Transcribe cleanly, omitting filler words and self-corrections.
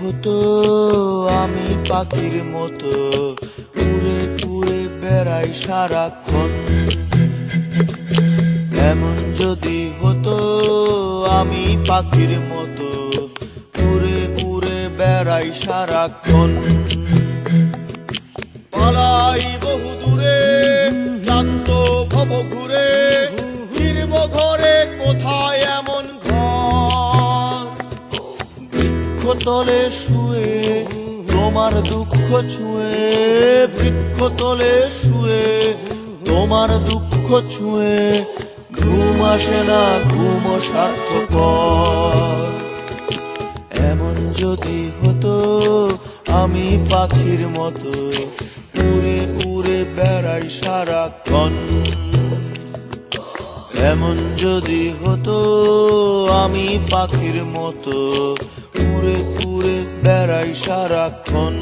হতো আমি পাখির মতো উড়ে উড়ে বেড়াই সারাক্ষণ। এমন যদি হতো আমি পাখির মতো উড়ে উড়ে বেড়াই সারাক্ষণ। পালাই বহু দূরে ক্লান্ত ভব ঘুরে, ফিরব ঘরে কোথায় এমন ঘর। বৃক্ষতলে শুয়ে তোমার দুঃখ ছুঁয়ে, বৃক্ষতলে শুয়ে তোমার দুঃখ ছুঁয়ে, ঘুম আসে না ঘুম স্বার্থপর। এমন যদি হতো আমি পাখির মতো উড়ে উড়ে বেড়াই সারাক্ষণ। এমন যদি হতো আমি পাখির মতো উড়ে উড়ে বেড়াই সারাক্ষণ।